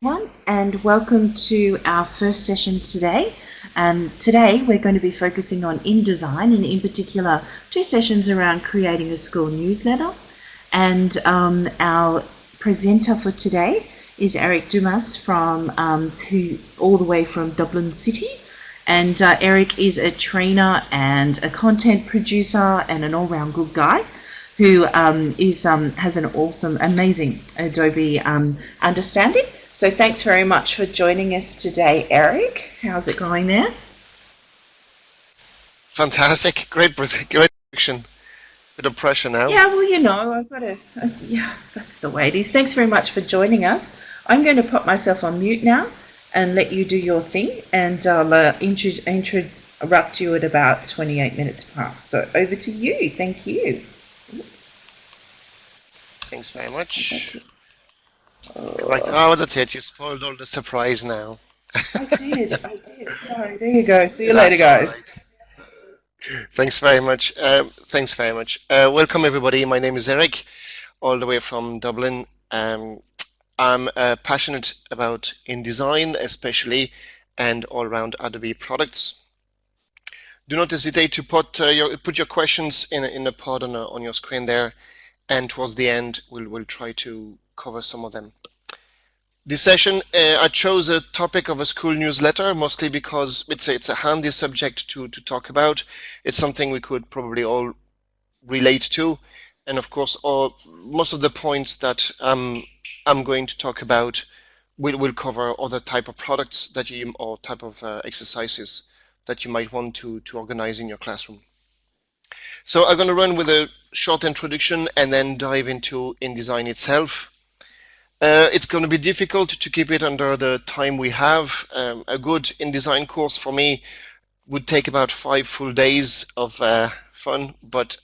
Everyone, and welcome to our first session today. Today we're going to be focusing on InDesign, and in particular 2 sessions around creating a school newsletter. And our presenter for today is Eric Dumas who's all the way from Dublin City. And Eric is a trainer and a content producer and an all-round good guy who has an awesome, amazing Adobe understanding. So thanks very much for joining us today, Eric. How's it going there? Fantastic. Great prediction. Bit of pressure now. Yeah, well, I've got to, yeah, that's the way it is. Thanks very much for joining us. I'm going to put myself on mute now and let you do your thing, and I'll interrupt you at about 28 minutes past. So over to you. Thank you. Oops. Thanks very much. Like, oh, that's it. You spoiled all the surprise now. I did. Sorry. There you go. See you later, guys. Right. Thanks very much. Welcome, everybody. My name is Eric, all the way from Dublin. I'm passionate about InDesign, especially, and all around Adobe products. Do not hesitate to put your questions in a pod on your screen there, and towards the end, we'll try to cover some of them. This session, I chose a topic of a school newsletter, mostly because it's a handy subject to talk about. It's something we could probably all relate to, and of course, most of the points that I'm going to talk about will cover other type of products or type of exercises that you might want to organize in your classroom. So I'm going to run with a short introduction and then dive into InDesign itself. It's going to be difficult to keep it under the time we have. A good InDesign course for me would take about 5 full days of fun, but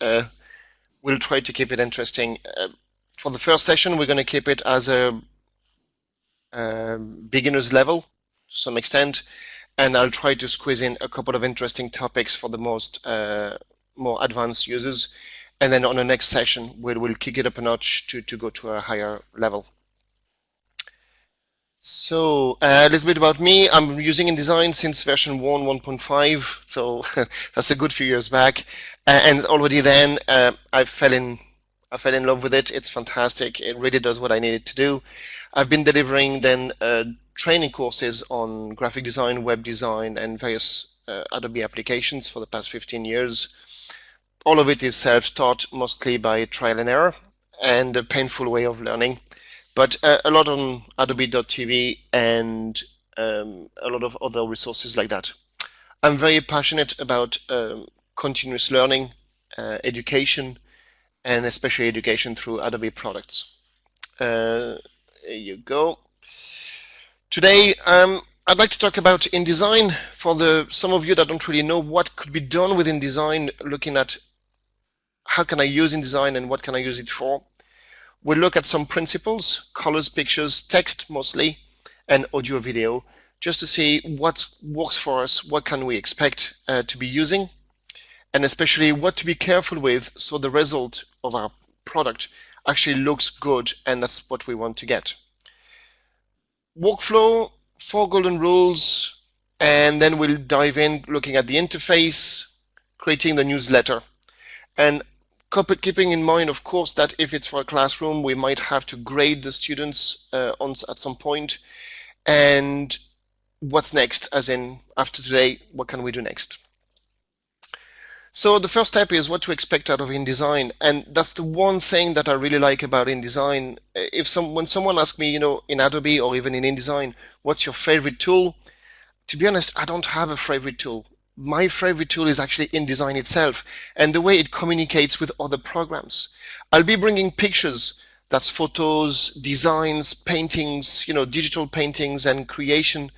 we'll try to keep it interesting. For the first session, we're going to keep it as a beginner's level to some extent, and I'll try to squeeze in a couple of interesting topics for the more advanced users. And then on the next session, we'll kick it up a notch to go to a higher level. So a little bit about me. I'm using InDesign since version 1.5, so that's a good few years back. And already then, I fell in love with it. It's fantastic. It really does what I need it to do. I've been delivering then training courses on graphic design, web design, and various Adobe applications for the past 15 years. All of it is self-taught, mostly by trial and error, and a painful way of learning. But a lot on Adobe.tv and a lot of other resources like that. I'm very passionate about continuous learning, education, and especially education through Adobe products. There you go. Today, I'd like to talk about InDesign for some of you that don't really know what could be done with InDesign, looking at how can I use InDesign and what can I use it for. We'll look at some principles, colors, pictures, text mostly, and audio video, just to see what works for us, what can we expect to be using, and especially what to be careful with so the result of our product actually looks good, and that's what we want to get. Workflow, 4 golden rules, and then we'll dive in looking at the interface, creating the newsletter. And keeping in mind, of course, that if it's for a classroom, we might have to grade the students at some point. And what's next, as in after today, what can we do next? So the first step is what to expect out of InDesign. And that's the one thing that I really like about InDesign. When someone asks me, in Adobe or even in InDesign, what's your favorite tool? To be honest, I don't have a favorite tool. My favorite tool is actually InDesign itself and the way it communicates with other programs. I'll be bringing pictures, that's photos, designs, paintings, digital paintings and creation,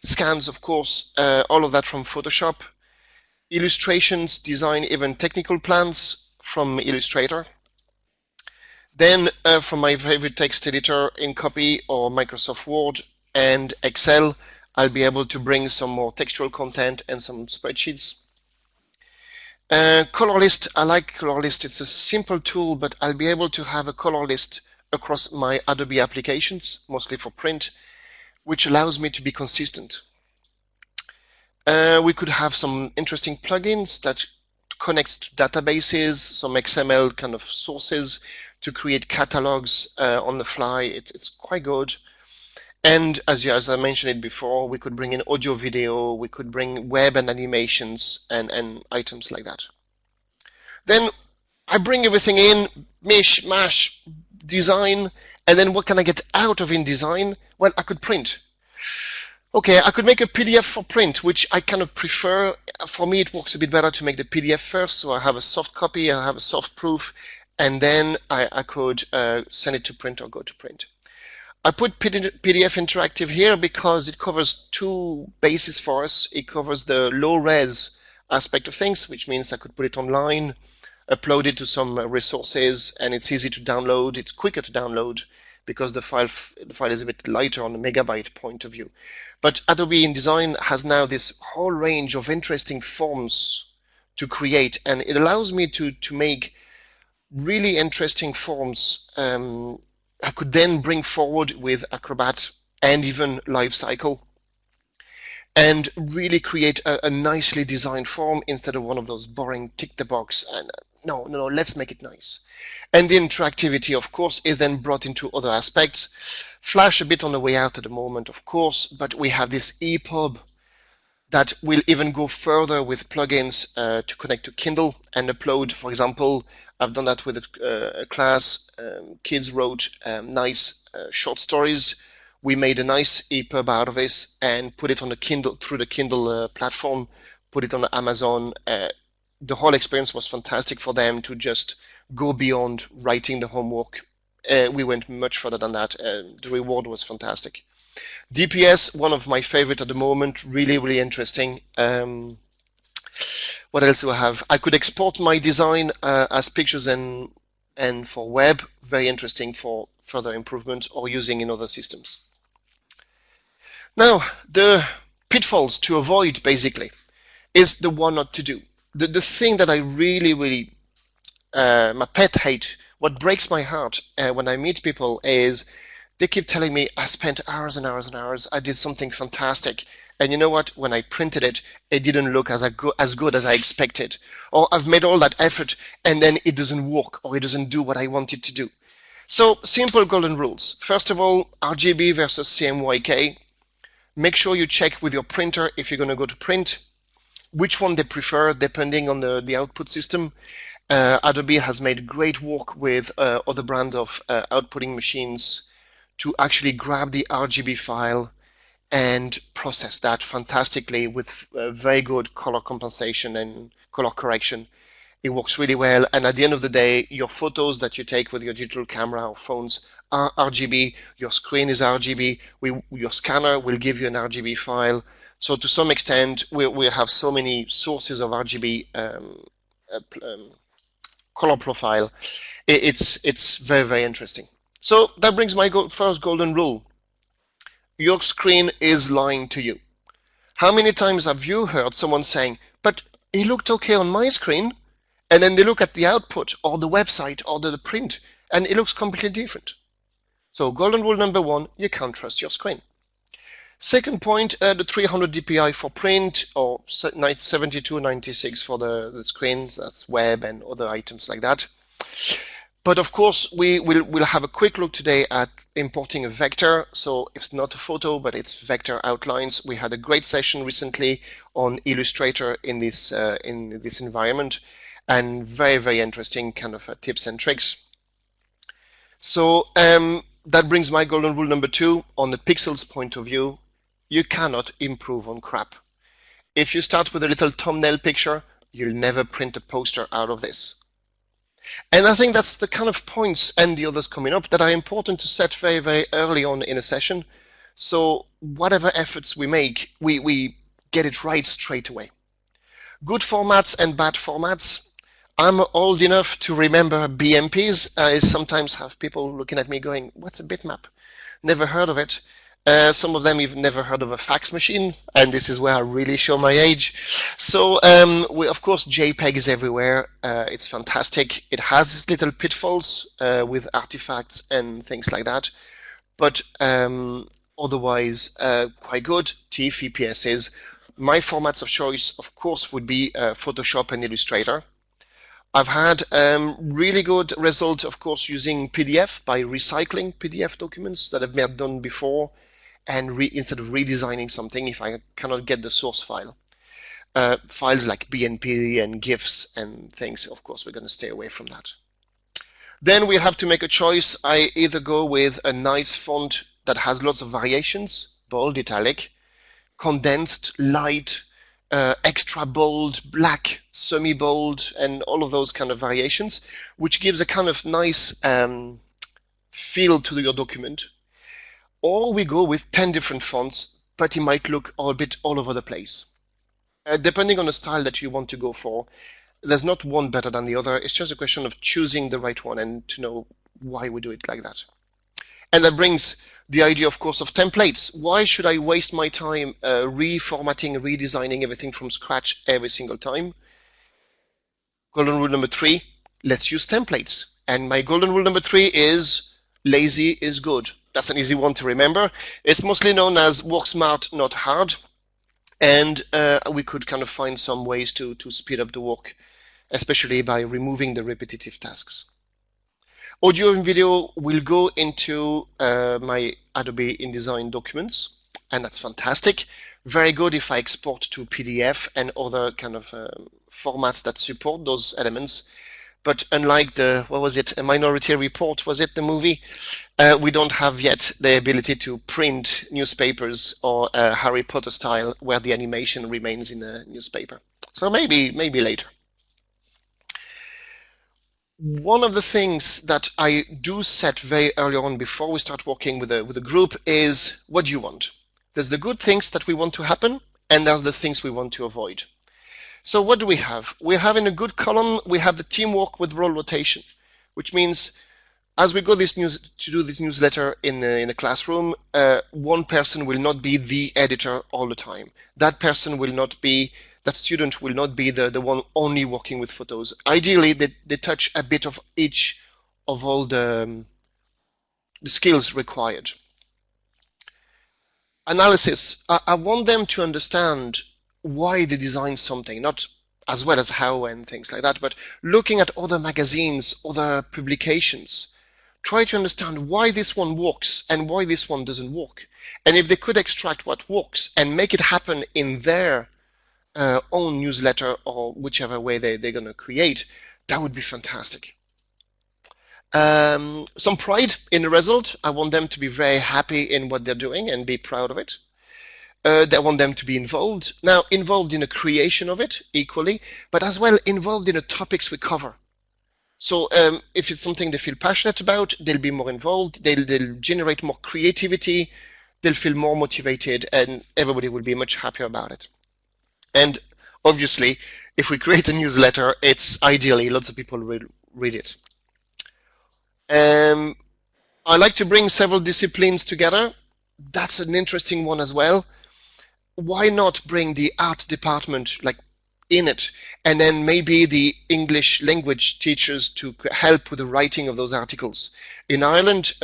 scans, of course, all of that from Photoshop, illustrations, design, even technical plans from Illustrator. Then from my favorite text editor in Copy or Microsoft Word and Excel, I'll be able to bring some more textual content and some spreadsheets. Color list, I like color list. It's a simple tool, but I'll be able to have a color list across my Adobe applications, mostly for print. which allows me to be consistent. We could have some interesting plugins that connects to databases, some XML kind of sources to create catalogs on the fly. It's quite good. And as I mentioned it before, we could bring in audio, video, we could bring web and animations and items like that. Then I bring everything in, mish, mash, design, and then what can I get out of InDesign? Well, I could print. Okay, I could make a PDF for print, which I kind of prefer. For me, it works a bit better to make the PDF first, so I have a soft copy, I have a soft proof, and then I could send it to print or go to print. I put PDF Interactive here because it covers two bases for us. It covers the low-res aspect of things, which means I could put it online, upload it to some resources, and it's easy to download. It's quicker to download because the file is a bit lighter on a megabyte point of view. But Adobe InDesign has now this whole range of interesting forms to create, and it allows me to make really interesting forms I could then bring forward with Acrobat and even Lifecycle and really create a nicely designed form instead of one of those boring tick the box and no, let's make it nice. And the interactivity, of course, is then brought into other aspects. Flash a bit on the way out at the moment, of course, but we have this EPUB that will even go further with plugins to connect to Kindle and upload. For example, I've done that with a class. Kids wrote nice short stories. We made a nice EPUB out of this and put it on the Kindle through the Kindle platform, put it on Amazon. The whole experience was fantastic for them to just go beyond writing the homework. We went much further than that. The reward was fantastic. DPS, one of my favorite at the moment, really, really interesting. What else do I have? I could export my design as pictures and for web, very interesting for further improvement or using in other systems. Now, the pitfalls to avoid, basically, is the one not to do. The thing that I really, really, my pet hate, what breaks my heart when I meet people is they keep telling me, I spent hours and hours and hours, I did something fantastic. And you know what? When I printed it, it didn't look as good as I expected. Or I've made all that effort and then it doesn't work or it doesn't do what I want it to do. So simple golden rules. First of all, RGB versus CMYK. Make sure you check with your printer if you're going to go to print, which one they prefer depending on the output system. Adobe has made great work with other brand of outputting machines to actually grab the RGB file and process that fantastically with very good color compensation and color correction. It works really well, and at the end of the day, your photos that you take with your digital camera or phones are RGB, your screen is RGB, your scanner will give you an RGB file. So to some extent, we have so many sources of RGB color profile. It's very, very interesting. So that brings my first golden rule. Your screen is lying to you. How many times have you heard someone saying, but it looked okay on my screen, and then they look at the output or the website or the print, and it looks completely different. So golden rule number one, you can't trust your screen. Second point, the 300 dpi for print or 7296 for the screens, that's web and other items like that. But of course, we'll have a quick look today at importing a vector. So it's not a photo, but it's vector outlines. We had a great session recently on Illustrator in this environment, and very, very interesting kind of tips and tricks. So that brings my golden rule number two. On the pixels point of view, you cannot improve on crap. If you start with a little thumbnail picture, you'll never print a poster out of this. And I think that's the kind of points and the others coming up that are important to set very, very early on in a session. So whatever efforts we make, we get it right straight away. Good formats and bad formats. I'm old enough to remember BMPs. I sometimes have people looking at me going, what's a bitmap? Never heard of it. Some of them even never heard of a fax machine, and this is where I really show my age. So, of course, JPEG is everywhere. It's fantastic. It has its little pitfalls with artifacts and things like that. But otherwise quite good. TIFF, EPSs. My formats of choice, of course, would be Photoshop and Illustrator. I've had really good results, of course, using PDF by recycling PDF documents that have been done before, and instead of redesigning something if I cannot get the source file. Files like BNP and GIFs and things, of course, we're going to stay away from that. Then we have to make a choice. I either go with a nice font that has lots of variations, bold, italic, condensed, light, extra bold, black, semi-bold, and all of those kind of variations, which gives a kind of nice feel to your document. Or we go with 10 different fonts, but it might look a bit all over the place. Depending on the style that you want to go for, there's not one better than the other. It's just a question of choosing the right one and to know why we do it like that. And that brings the idea, of course, of templates. Why should I waste my time reformatting, redesigning everything from scratch every single time? Golden rule number 3, let's use templates. And my golden rule number 3 is lazy is good. That's an easy one to remember. It's mostly known as work smart, not hard. And we could kind of find some ways to speed up the work, especially by removing the repetitive tasks. Audio and video will go into my Adobe InDesign documents, and that's fantastic. Very good if I export to PDF and other kind of formats that support those elements. But unlike the, what was it, a Minority Report, was it the movie? We don't have yet the ability to print newspapers or Harry Potter style where the animation remains in a newspaper. So maybe later. One of the things that I do set very early on before we start working with a group is, what do you want? There's the good things that we want to happen, and there's the things we want to avoid. So what do we have? We have in a good column, we have the teamwork with role rotation, which means as we go to do this newsletter in a classroom, one person will not be the editor all the time. That person will not be, that student will not be the one only working with photos. Ideally, they touch a bit of each of all the skills required. Analysis. I want them to understand why they design something, not as well as how and things like that, but looking at other magazines, other publications, try to understand why this one works and why this one doesn't work. And if they could extract what works and make it happen in their own newsletter or whichever way they're going to create, that would be fantastic. Some pride in the result. I want them to be very happy in what they're doing and be proud of it. I want them to be involved. Now, involved in the creation of it equally, but as well involved in the topics we cover. So if it's something they feel passionate about, they'll be more involved, they'll generate more creativity, they'll feel more motivated, and everybody will be much happier about it. And obviously, if we create a newsletter, it's ideally lots of people will read it. I like to bring several disciplines together. That's an interesting one as well. Why not bring the art department in it, and then maybe the English language teachers to help with the writing of those articles? In Ireland,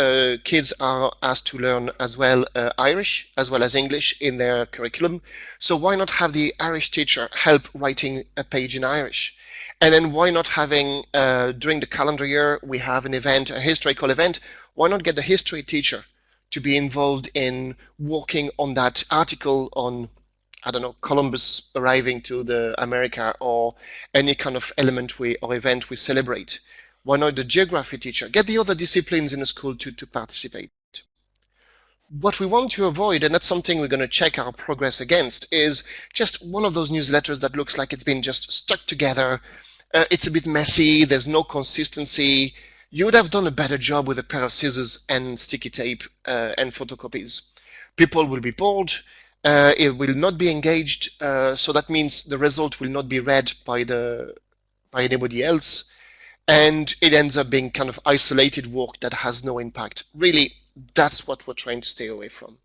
kids are asked to learn as well Irish as well as English in their curriculum. So why not have the Irish teacher help writing a page in Irish? And then why not having, during the calendar year, we have an event, a historical event, why not get the history teacher to be involved in working on that article on, I don't know, Columbus arriving to the America, or any kind of element or event we celebrate? Why not the geography teacher? Get the other disciplines in the school to participate. What we want to avoid, and that's something we're going to check our progress against, is just one of those newsletters that looks like it's been just stuck together. It's a bit messy, there's no consistency. You would have done a better job with a pair of scissors and sticky tape and photocopies. People will be bored, it will not be engaged, so that means the result will not be read by anybody else, and it ends up being kind of isolated work that has no impact. Really, that's what we're trying to stay away from.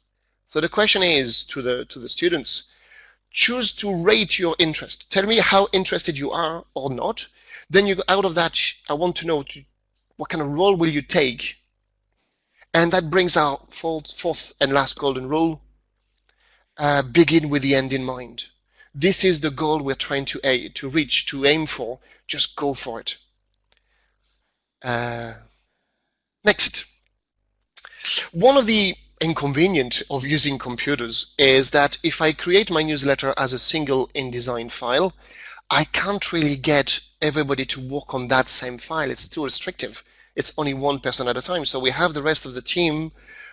So the question is to the students, choose to rate your interest. Tell me how interested you are or not. Then out of that, I want to know what kind of role will you take, And that brings our fourth and last golden rule. Begin with the end in mind. This is the goal we're trying to reach, to aim for. Just go for it. Next. One of the inconvenience of using computers is that if I create my newsletter as a single InDesign file, I can't really get everybody to work on that same file. It's too restrictive. It's only one person at a time. So we have the rest of the team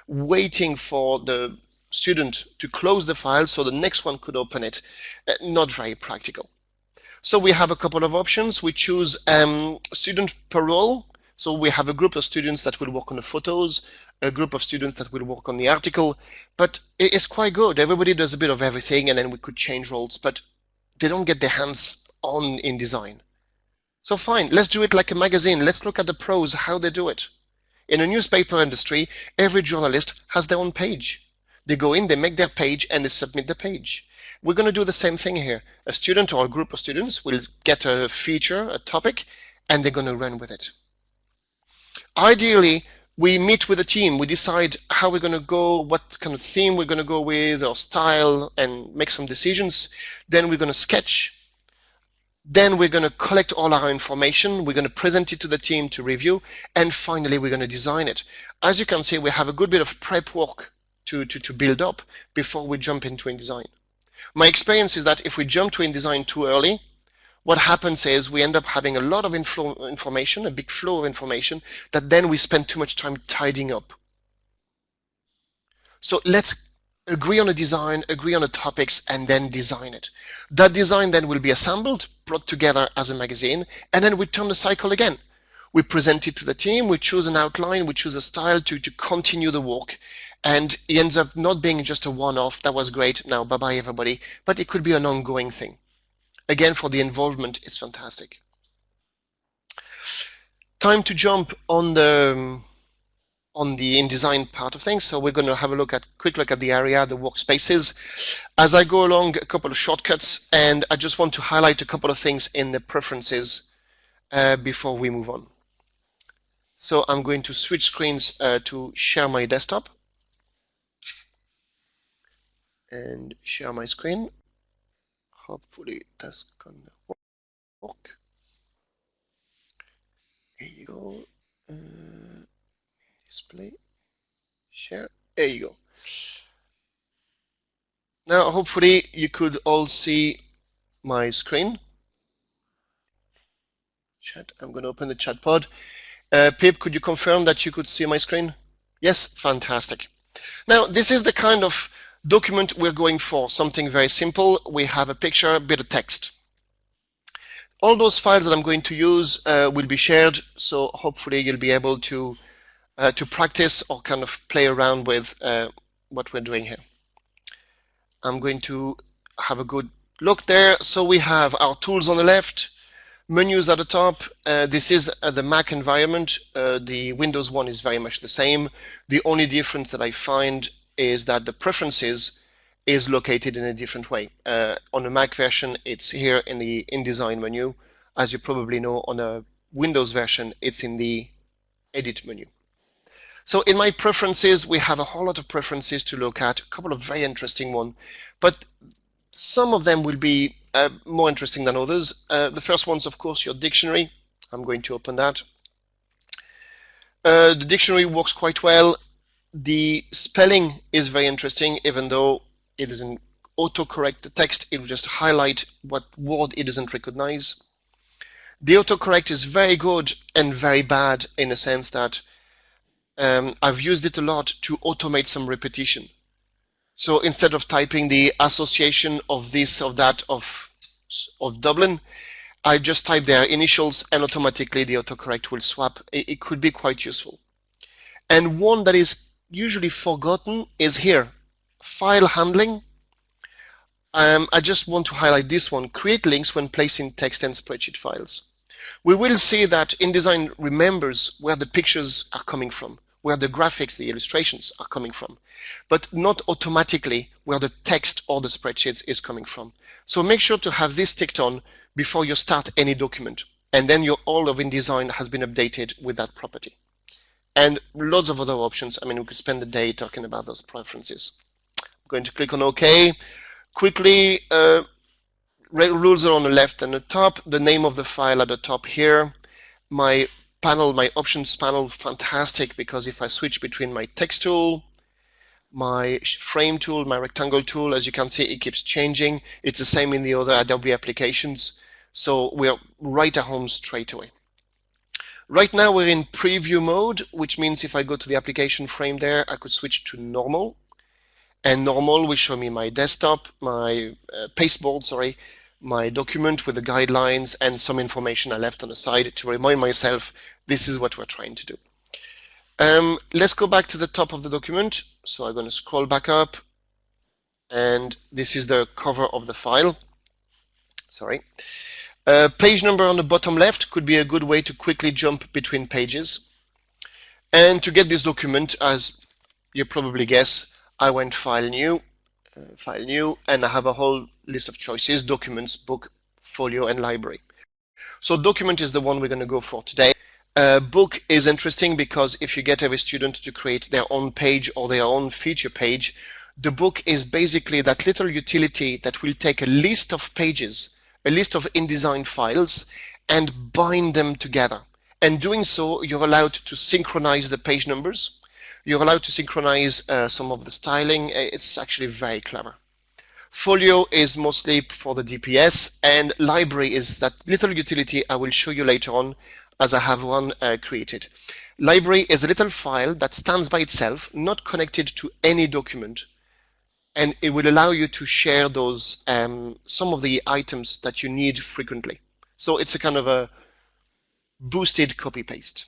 waiting for the student to close the file so the next one could open it. Not very practical. So we have a couple of options. We choose student per role. So we have a group of students that will work on the photos, a group of students that will work on the article, but it's quite good. Everybody does a bit of everything, and then we could change roles, but they don't get their hands on InDesign. So fine, let's do it like a magazine. Let's look at the pros, how they do it. In a newspaper industry, every journalist has their own page. They go in, they make their page, and they submit the page. We're going to do the same thing here. A student or a group of students will get a feature, a topic, and they're going to run with it. Ideally, we meet with a team. We decide how we're going to go, what kind of theme we're going to go with, or style, and make some decisions. Then we're going to sketch. Then we're going to collect all our information. We're going to present it to the team to review. And finally, we're going to design it. As you can see, we have a good bit of prep work to build up before we jump into InDesign. My experience is that if we jump to InDesign too early, what happens is we end up having a lot of information, a big flow of information, that then we spend too much time tidying up. So let's agree on a design, agree on the topics, and then design it. That design then will be assembled, brought together as a magazine, and then we turn the cycle again. We present it to the team, we choose an outline, we choose a style to continue the work, and it ends up not being just a one-off, that was great, now bye-bye everybody, but it could be an ongoing thing. Again, for the involvement, it's fantastic. Time to jump on the InDesign part of things. So we're going to have a quick look at the area, the workspaces. As I go along, a couple of shortcuts, and I just want to highlight a couple of things in the preferences before we move on. So I'm going to switch screens to share my desktop and share my screen. Hopefully that's gonna work. There you go. Display, share. There you go. Now, hopefully, you could all see my screen. Chat. I'm going to open the chat pod. Pip, could you confirm that you could see my screen? Yes, fantastic. Now, this is the kind of document we're going for, something very simple. We have a picture, a bit of text. All those files that I'm going to use will be shared, so hopefully you'll be able to practice or kind of play around with what we're doing here. I'm going to have a good look there. So we have our tools on the left, menus at the top. This is the Mac environment. The Windows one is very much the same. The only difference that I find is that the preferences is located in a different way. On a Mac version, it's here in the InDesign menu. As you probably know, on a Windows version, it's in the Edit menu. So in my preferences, we have a whole lot of preferences to look at, a couple of very interesting ones, but some of them will be more interesting than others. The first one's, of course, your dictionary. I'm going to open that. The dictionary works quite well. The spelling is very interesting, even though it doesn't autocorrect the text, it will just highlight what word it doesn't recognize. The autocorrect is very good and very bad in the sense that I've used it a lot to automate some repetition. So instead of typing the association of this or that of Dublin, I just type their initials and automatically the autocorrect will swap. It could be quite useful. And one that is usually forgotten is here, file handling. I just want to highlight this one, create links when placing text and spreadsheet files. We will see that InDesign remembers where the pictures are coming from, where the graphics, the illustrations are coming from, but not automatically where the text or the spreadsheets is coming from. So make sure to have this ticked on before you start any document, and then your all of InDesign has been updated with that property. and lots of other options. I mean, we could spend the day talking about those preferences. I'm going to click on OK. Quickly, rules are on the left and the top, the name of the file at the top here. My panel, my options panel, fantastic, because if I switch between my text tool, my frame tool, my rectangle tool, as you can see, it keeps changing. It's the same in the other Adobe applications. So we're right at home straight away. Right now we're in preview mode, which means if I go to the application frame there, I could switch to normal. And normal will show me my desktop, my pasteboard, sorry, my document with the guidelines and some information I left on the side to remind myself this is what we're trying to do. Let's go back to the top of the document. So I'm going to scroll back up, and this is the cover of the file. Sorry. Page number on the bottom left could be a good way to quickly jump between pages. And to get this document, as you probably guess, I went File New, and I have a whole list of choices: Documents, Book, Folio, and Library. So Document is the one we're going to go for today. Book is interesting because if you get every student to create their own page or their own feature page, the book is basically that little utility that will take a list of pages, a list of InDesign files, and bind them together. And doing so, you're allowed to synchronize the page numbers. You're allowed to synchronize some of the styling. It's actually very clever. Folio is mostly for the DPS, and Library is that little utility I will show you later on, as I have one created. Library is a little file that stands by itself, not connected to any document, and it will allow you to share those some of the items that you need frequently. So it's a kind of a boosted copy-paste.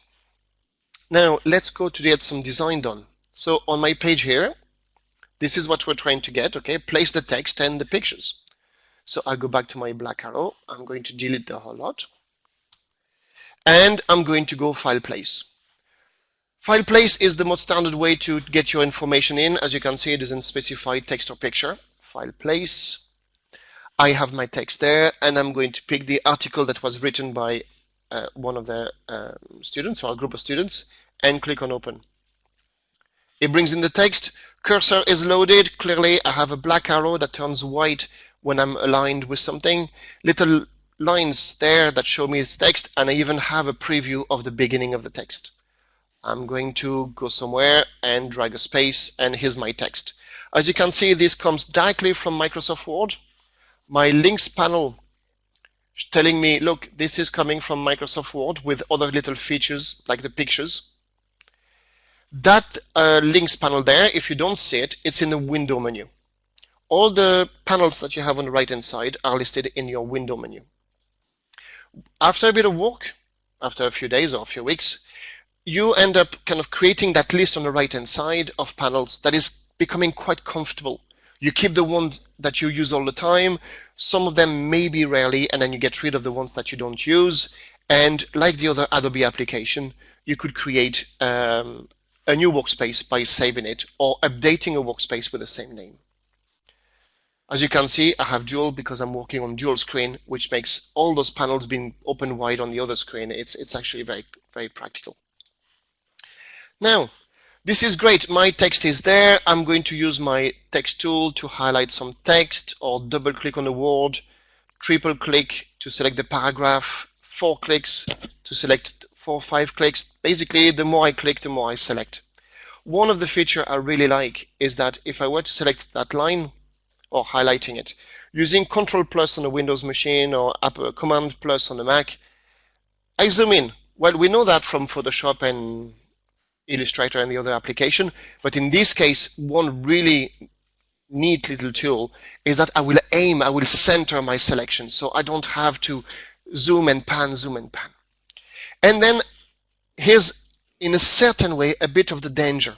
Now let's go to get some design done. So on my page here, this is what we're trying to get. Okay, place the text and the pictures. So I go back to my black arrow. I'm going to delete the whole lot. And I'm going to go File Place. File Place is the most standard way to get your information in. As you can see, it doesn't specify text or picture. File Place. I have my text there, and I'm going to pick the article that was written by one of the students or a group of students, and click on Open. It brings in the text. Cursor is loaded. Clearly, I have a black arrow that turns white when I'm aligned with something. Little lines there that show me this text, and I even have a preview of the beginning of the text. I'm going to go somewhere and drag a space, and here's my text. As you can see, this comes directly from Microsoft Word. My links panel is telling me, look, this is coming from Microsoft Word with other little features like the pictures. That links panel there, if you don't see it, it's in the window menu. All the panels that you have on the right hand side are listed in your window menu. After a bit of work, after a few days or a few weeks, you end up kind of creating that list on the right hand side of panels that is becoming quite comfortable. You keep the ones that you use all the time, some of them maybe rarely, and then you get rid of the ones that you don't use. And like the other Adobe application, you could create a new workspace by saving it or updating a workspace with the same name. As you can see, I have dual because I'm working on dual screen, which makes all those panels being open wide on the other screen. It's actually very, very practical. Now, this is great. My text is there. I'm going to use my text tool to highlight some text, or double click on the word, triple click to select the paragraph, 4 clicks to select 4 or 5 clicks. Basically, the more I click, the more I select. One of the features I really like is that if I were to select that line, or highlighting it, using Control Plus on a Windows machine or Command Plus on a Mac, I zoom in. Well, we know that from Photoshop and Illustrator and the other application, but in this case, one really neat little tool is that I will aim, I will center my selection, so I don't have to zoom and pan, zoom and pan. And then here's, in a certain way, a bit of the danger.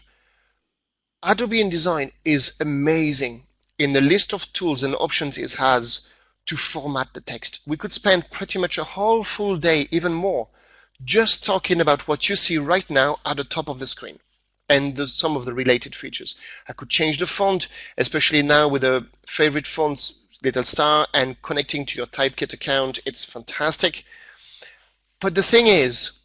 Adobe InDesign is amazing in the list of tools and options it has to format the text. We could spend pretty much a whole full day, even more, just talking about what you see right now at the top of the screen and some of the related features. I could change the font, especially now with the favorite fonts little star and connecting to your Typekit account. It's fantastic. But the thing is,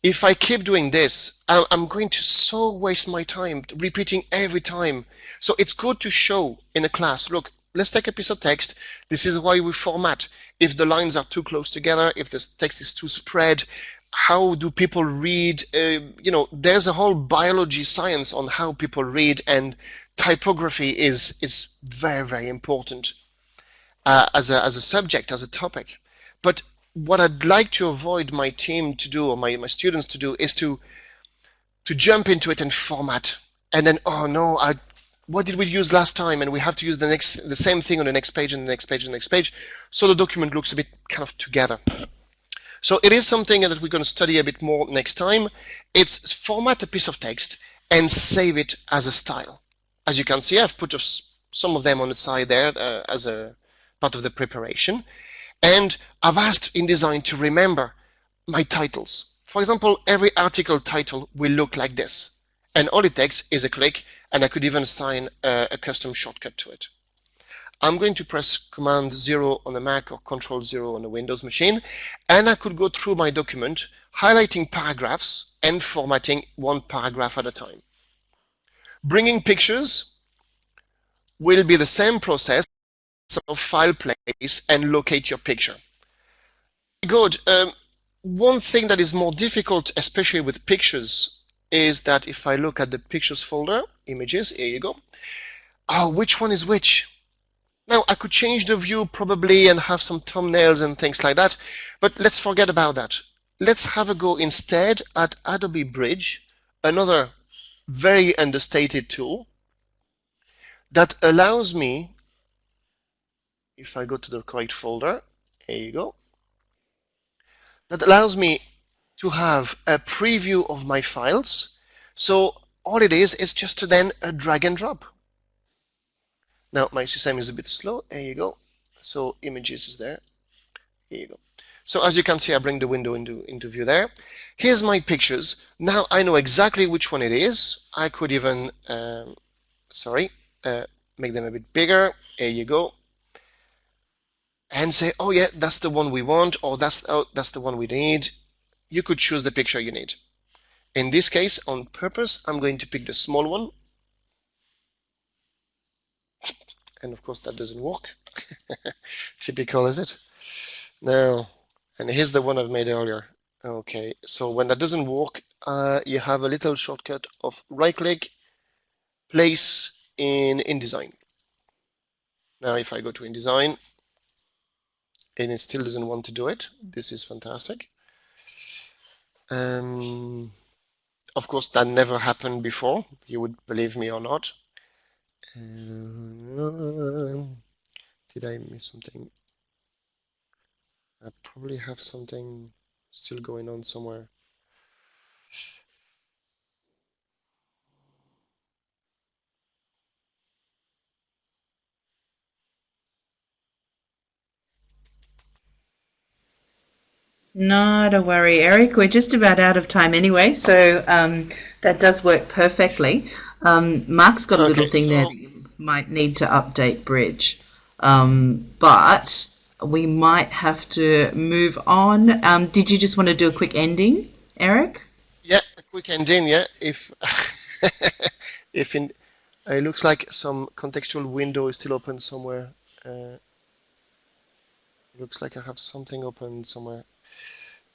If I keep doing this, I'm going to so waste my time repeating every time. So it's good to show in a class, look, let's take a piece of text. This is why we format. If the lines are too close together, if the text is too spread, how do people read? You know, there's a whole biology science on how people read, and typography is very, very important as a subject, as a topic. But what I'd like to avoid my team to do, or my students to do, is to jump into it and format, and then, oh no, what did we use last time, and we have to use the same thing on the next page and the next page and the next page, so the document looks a bit kind of together. So it is something that we're going to study a bit more next time. It's format a piece of text and save it as a style. As you can see, I've put some of them on the side there as a part of the preparation. And I've asked InDesign to remember my titles. For example, every article title will look like this. And all it takes is a click, and I could even assign a custom shortcut to it. I'm going to press Command 0 on a Mac or Control 0 on a Windows machine, and I could go through my document, highlighting paragraphs and formatting one paragraph at a time. Bringing pictures will be the same process. So file place and locate your picture. Good. One thing that is more difficult, especially with pictures, is that if I look at the pictures folder, images, here you go. Oh, which one is which? Now, I could change the view probably and have some thumbnails and things like that, but let's forget about that. Let's have a go instead at Adobe Bridge, another very understated tool that allows me, if I go to the correct folder, here you go, that allows me to have a preview of my files. So all it is just then a drag and drop. Now my system is a bit slow. Here you go. So images is there. Here you go. So as you can see, I bring the window into view there. Here's my pictures. Now I know exactly which one it is. I could even, make them a bit bigger. Here you go. And say, oh yeah, that's the one we want, or that's the one we need. You could choose the picture you need. In this case, on purpose, I'm going to pick the small one. And of course that doesn't work. Typical, is it? Now, and here's the one I've made earlier. Okay, so when that doesn't work, you have a little shortcut of right-click, place in InDesign. Now if I go to InDesign, and it still doesn't want to do it, this is fantastic. Of course, that never happened before. You would believe me or not. Did I miss something? I probably have something still going on somewhere. Not a worry, Eric. We're just about out of time anyway, so that does work perfectly. Mark's got a little thing there that you might need to update Bridge, but we might have to move on. Did you just want to do a quick ending, Eric? Yeah, a quick ending. Yeah, if it looks like some contextual window is still open somewhere. Looks like I have something open somewhere.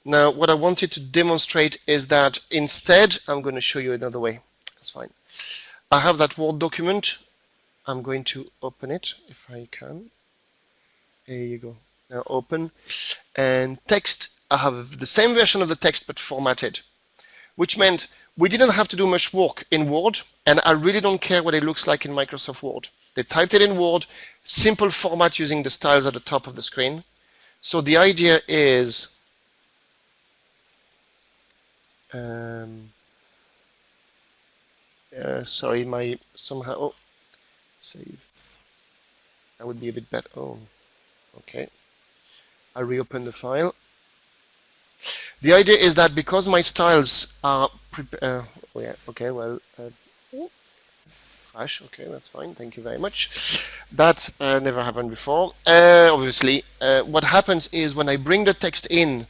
Now, what I wanted to demonstrate is that instead, I'm going to show you another way. That's fine. I have that Word document. I'm going to open it if I can. There you go. Now open. And text, I have the same version of the text but formatted, which meant we didn't have to do much work in Word, and I really don't care what it looks like in Microsoft Word. They typed it in Word, simple format using the styles at the top of the screen. So the idea is sorry, my somehow save. That would be a bit better. Oh, okay. I reopen the file. The idea is that because my styles are oh yeah, okay, well, crash. Okay, that's fine. Thank you very much. That never happened before. Obviously, what happens is when I bring the text in,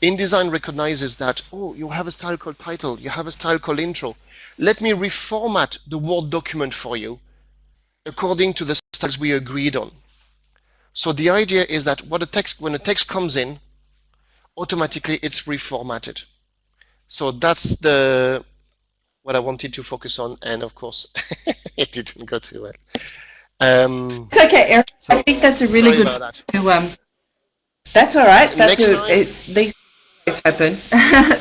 InDesign recognizes that, oh, you have a style called title, you have a style called intro. Let me reformat the Word document for you according to the styles we agreed on. So the idea is that when the text comes in, automatically it's reformatted. So that's what I wanted to focus on, and of course, it didn't go too well. It's okay, Eric. I think that's a really good. That's all right. These things happen.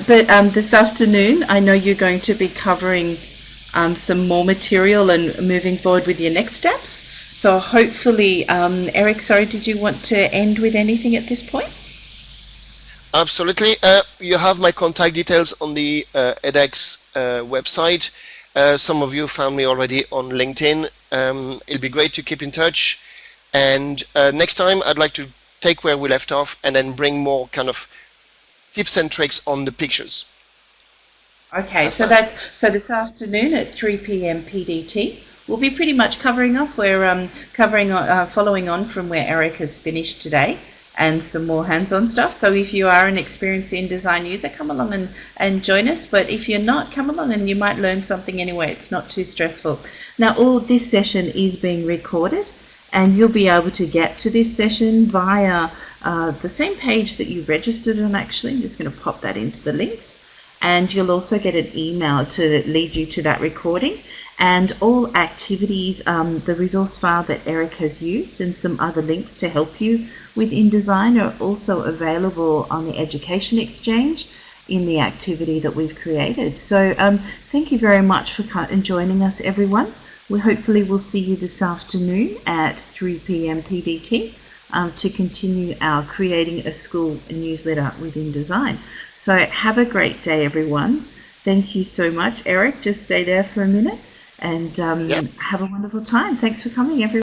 But this afternoon, I know you're going to be covering some more material and moving forward with your next steps. So hopefully, Eric, sorry, did you want to end with anything at this point? Absolutely. You have my contact details on the edX website. Some of you found me already on LinkedIn. It'll be great to keep in touch. And next time, I'd like to take where we left off and then bring more kind of tips and tricks on the pictures. Okay, so this afternoon at 3 p.m. PDT, we'll be pretty much covering off. We're following on from where Eric has finished today, and some more hands-on stuff. So if you are an experienced InDesign user, come along and join us. But if you're not, come along and you might learn something anyway. It's not too stressful. Now, all this session is being recorded, and you'll be able to get to this session via the same page that you registered on, actually. I'm just going to pop that into the links. And you'll also get an email to lead you to that recording. And all activities, the resource file that Eric has used and some other links to help you with InDesign are also available on the Education Exchange in the activity that we've created. So thank you very much for joining us, everyone. We hopefully will see you this afternoon at 3 p.m. PDT to continue our Creating a School newsletter with InDesign. So have a great day, everyone. Thank you so much, Eric. Just stay there for a minute and have a wonderful time. Thanks for coming, everyone.